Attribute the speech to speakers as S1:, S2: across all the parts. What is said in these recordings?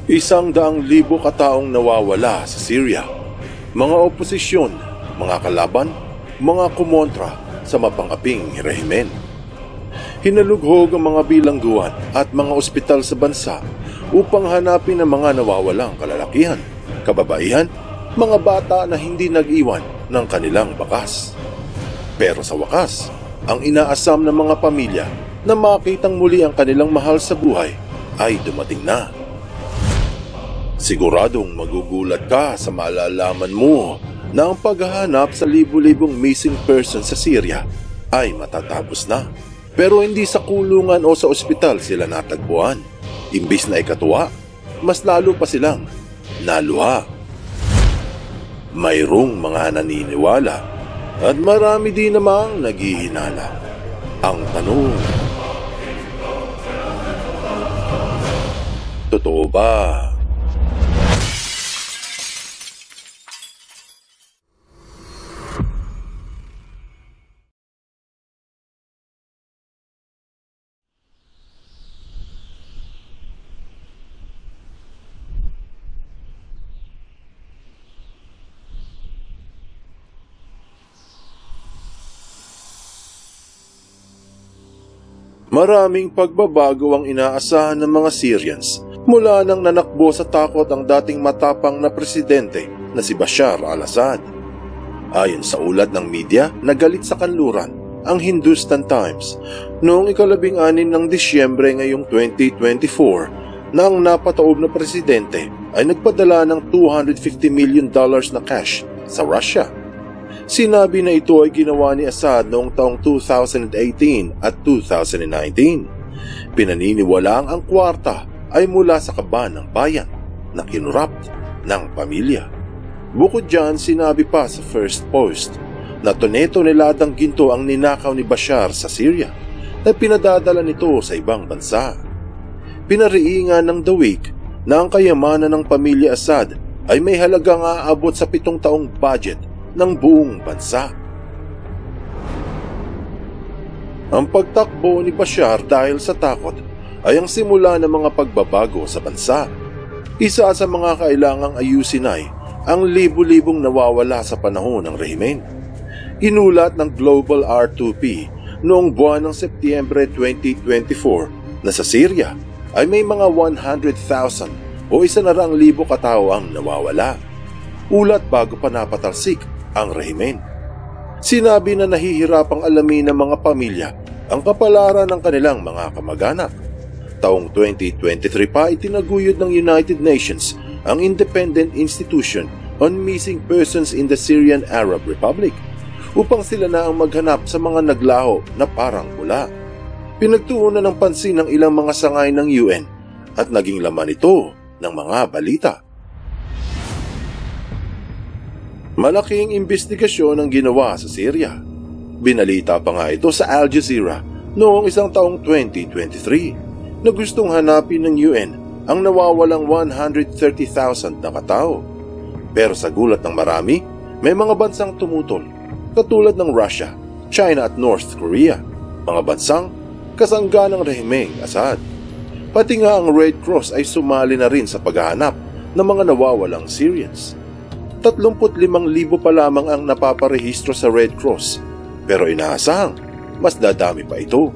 S1: 100,000 kataong nawawala sa Syria. Mga oposisyon, mga kalaban, mga kumontra sa mapangaping rehimen. Hinalughog ang mga bilangguan at mga ospital sa bansa upang hanapin ang mga nawawalang kalalakihan, kababaihan, mga bata na hindi nag-iwan ng kanilang bakas. Pero sa wakas, ang inaasam ng mga pamilya na makitang muli ang kanilang mahal sa buhay ay dumating na. Siguradong magugulat ka sa malalaman mo na ang paghahanap sa libu-libong missing person sa Syria ay matatapos na. Pero hindi sa kulungan o sa ospital sila natagpuan. Imbis na ikatuwa, mas lalo pa silang naluha. Mayroong mga naniniwala at marami din namang naghihinala. Ang tanong, totoo ba? Maraming pagbabago ang inaasahan ng mga Syrians mula nang nanakbo sa takot ang dating matapang na presidente na si Bashar al-Assad. Ayon sa ulat ng media na galit sa kanluran, ang Hindustan Times, noong 16 ng Disyembre ngayong 2024, na ang napataob na presidente ay nagpadala ng $250 million na cash sa Russia. Sinabi na ito ay ginawa ni Assad noong taong 2018 at 2019. Pinaniniwalaang ang kwarta ay mula sa kaban ng bayan na kinurapt ng pamilya. Bukod dyan, sinabi pa sa First Post na toneto-neladang ginto ang ninakaw ni Bashar sa Syria na pinadadala nito sa ibang bansa. Pinariingan ng The Week na ang kayamanan ng pamilya Assad ay may halagang aabot sa 7 taong budget ng buong bansa. Ang pagtakbo ni Bashar dahil sa takot ay ang simula ng mga pagbabago sa bansa. Isa sa mga kailangang ayusin ay ang libu-libong nawawala sa panahon ng rehimen. Inulat ng Global R2P noong buwan ng Setyembre 2024 na sa Syria ay may mga 100,000 o 100,000 katao ang nawawala. Ulat bago pa napatalsik ang rehimen. Sinabi na nahihirapang alamin ng mga pamilya ang kapalaran ng kanilang mga kamag-anak. Taong 2023 pa itinaguyod ng United Nations ang Independent Institution on Missing Persons in the Syrian Arab Republic upang sila na ang maghanap sa mga naglaho na parang bula. Pinagtuunan ng pansin ng ilang mga sangay ng UN at naging laman ito ng mga balita. Malaking investigasyon ang ginawa sa Syria. Binalita pa nga ito sa Al Jazeera noong isang taong 2023 na gustong hanapin ng UN ang nawawalang 130,000 na katao. Pero sa gulat ng marami, may mga bansang tumutol katulad ng Russia, China at North Korea, mga bansang kasangga ng rehimeng Assad. Pati nga ang Red Cross ay sumali na rin sa paghahanap ng mga nawawalang Syrians. 35,000 pa lamang ang napaparehistro sa Red Cross, pero inaasahang mas dadami pa ito.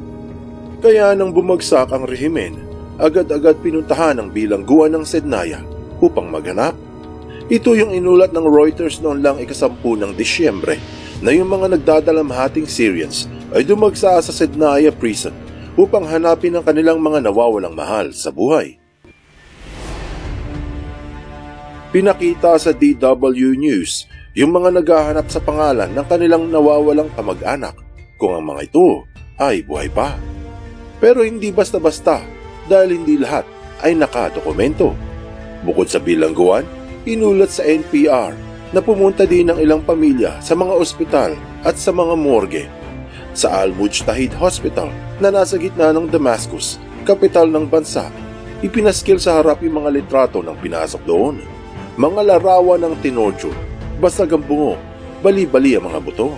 S1: Kaya nang bumagsak ang rehimen, agad-agad pinuntahan ang bilangguan ng Sednaya upang maghanap. Ito yung inulat ng Reuters noon lang 10 ng Disyembre na yung mga nagdadalamhating Syrians ay dumagsa sa Sednaya prison upang hanapin ang kanilang mga nawawalang mahal sa buhay. Pinakita sa DW News yung mga naghahanap sa pangalan ng kanilang nawawalang kamag-anak kung ang mga ito ay buhay pa. Pero hindi basta-basta dahil hindi lahat ay nakadokumento. Bukod sa bilangguan, inulat sa NPR na pumunta din ng ilang pamilya sa mga ospital at sa mga morgue. Sa Al-Mujtahid Hospital na nasa gitna ng Damascus, kapital ng bansa, ipinaskil sa harap yung mga litrato ng pinasok doon. Mga larawan ng tinorture, basag ang bungo, bali-bali ang mga buto.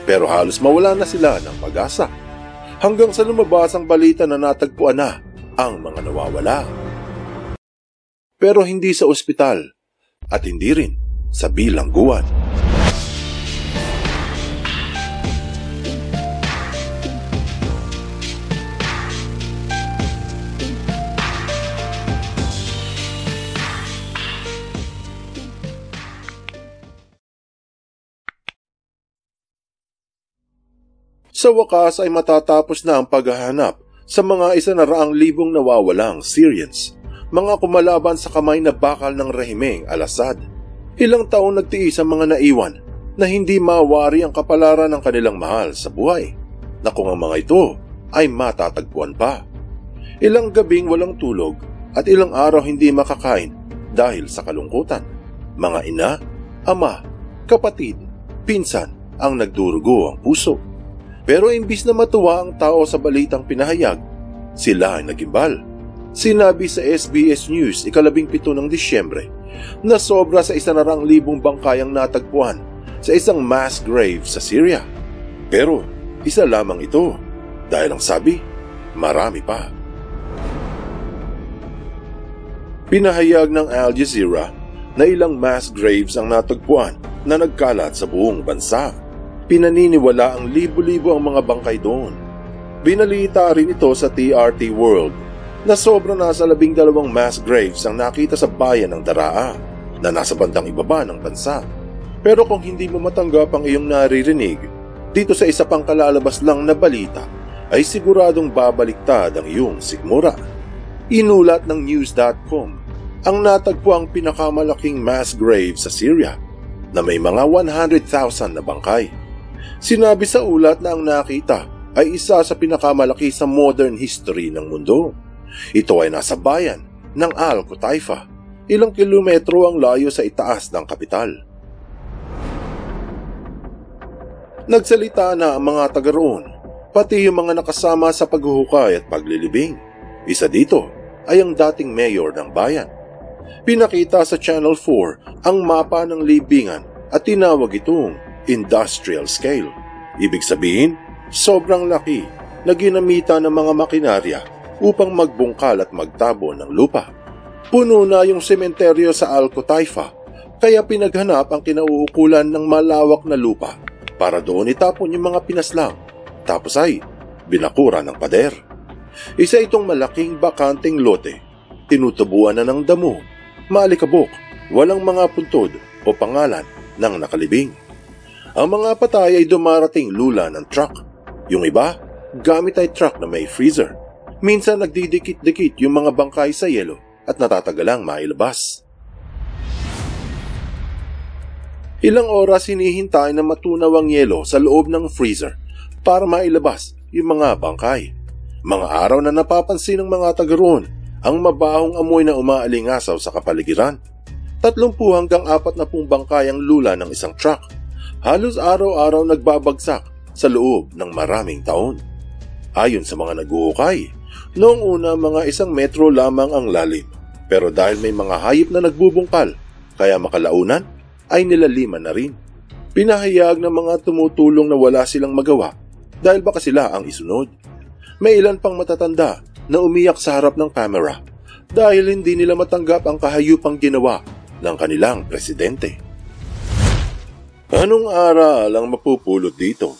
S1: Pero halos mawala na sila ng pag-asa. Hanggang sa lumabas ang balita na natagpuan na ang mga nawawala. pero hindi sa ospital at hindi rin sa bilangguan. Sa wakas ay matatapos na ang paghahanap sa mga 100,000 nawawalang Syrians, mga kumalaban sa kamay na bakal ng rehimeng Al-Assad. Ilang taon nagtiis ang mga naiwan na hindi mawari ang kapalaran ng kanilang mahal sa buhay, na kung ang mga ito ay matatagpuan pa. Ilang gabing walang tulog at ilang araw hindi makakain dahil sa kalungkutan. Mga ina, ama, kapatid, pinsan ang nagdurugo ang puso. Pero imbis na matuwa ang tao sa balitang pinahayag, sila ay nagimbal. Sinabi sa SBS News 17 ng Disyembre na sobra sa 100,000 bangkayang natagpuan sa isang mass grave sa Syria. Pero isa lamang ito dahil ang sabi, marami pa. Pinahayag ng Al Jazeera na ilang mass graves ang natagpuan na nagkalat sa buong bansa. Pinaniniwala ang libo-libo ang mga bangkay doon. Binalita rin ito sa TRT World na sobra na sa 12 mass graves ang nakita sa bayan ng Daraa na nasa bandang ibaba ng bansa. Pero kung hindi mo matanggap ang iyong naririnig, dito sa isa pang kalalabas lang na balita ay siguradong babaliktad ang iyong sigmura. Inulat ng News.com ang natagpo ang pinakamalaking mass grave sa Syria na may mga 100,000 na bangkay. Sinabi sa ulat na ang nakita ay isa sa pinakamalaki sa modern history ng mundo. Ito ay nasa bayan ng Al-Qutaifa, ilang kilometro ang layo sa itaas ng kapital. Nagsalita na ang mga taga roon, pati yung mga nakasama sa paghuhukay at paglilibing. Isa dito ay ang dating mayor ng bayan. Pinakita sa Channel 4 ang mapa ng libingan at tinawag itong industrial scale. Ibig sabihin, sobrang laki na ginamitan ng mga makinarya upang magbungkal at magtabo ng lupa. Puno na yung sementeryo sa Al-Qutaifa, kaya pinaghanap ang kinauukulan ng malawak na lupa para doon itapon yung mga pinaslang, tapos ay binakura ng pader. Isa itong malaking bakanting lote, tinutubuan na ng damo, maalikabok, walang mga puntod o pangalan ng nakalibing. Ang mga patay ay dumarating lula ng truck. Yung iba, gamit ay truck na may freezer. Minsan nagdidikit-dikit yung mga bangkay sa yelo at natatagalang mailabas. Ilang oras hinihintay na matunaw ang yelo sa loob ng freezer para mailabas yung mga bangkay. Mga araw na napapansin ng mga taga roon ang mabahong amoy na umaalingasaw sa kapaligiran. 30 hanggang 40 bangkay ang lula ng isang truck. Halos araw-araw nagbabagsak sa loob ng maraming taon. Ayon sa mga naghuhukay, noong una mga 1 metro lamang ang lalim. Pero dahil may mga hayop na nagbubungkal, kaya makalaunan ay nilaliman na rin. Pinahayag ng mga tumutulong na wala silang magawa dahil baka sila ang isunod. May ilan pang matatanda na umiyak sa harap ng kamera dahil hindi nila matanggap ang kahayupang ginawa ng kanilang presidente. Anong aral ang mapupulot dito?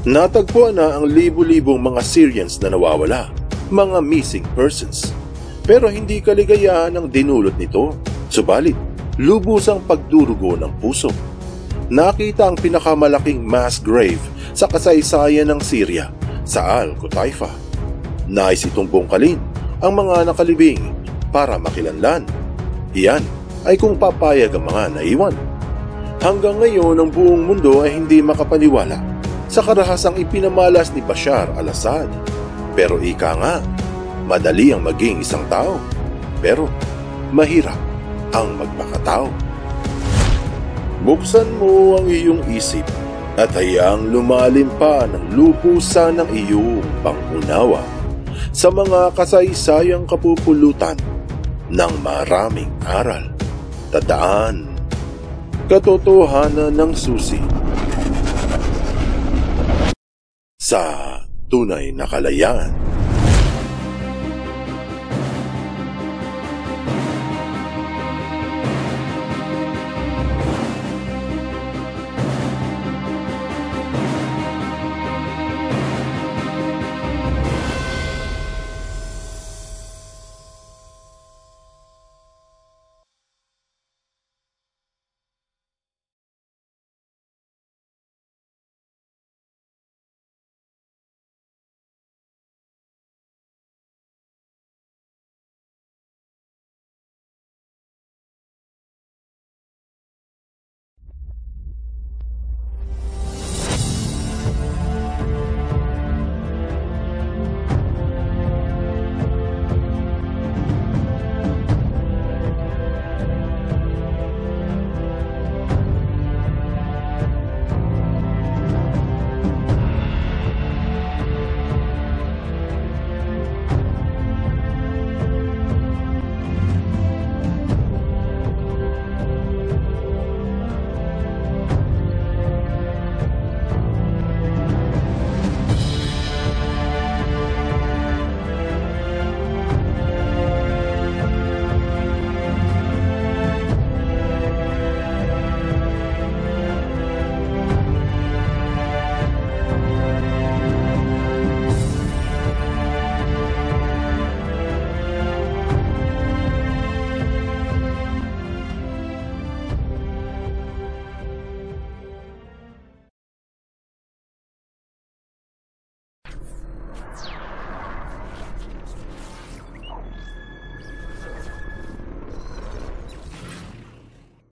S1: Natagpuan na ang libu-libong mga Syrians na nawawala, mga missing persons. Pero hindi kaligayahan ang dinulot nito, subalit lubusang pagdurugo ng puso. Nakita ang pinakamalaking mass grave sa kasaysayan ng Syria sa Al-Qutaifa. Nais itong bungkalin ang mga nakalibing para makilanlan. Iyan ay kung papayag ang mga naiwan. Hanggang ngayon ang buong mundo ay hindi makapaniwala sa karahasang ipinamalas ni Bashar al-Assad. Pero ika nga, madali ang maging isang tao, pero mahirap ang magpakatao. Buksan mo ang iyong isip at hayaang lumalim pa ng lubusan ng iyong pangunawa sa mga kasaysayang kapupulutan ng maraming aral. Tandaan, katotohanan ng susi sa tunay na kalayaan.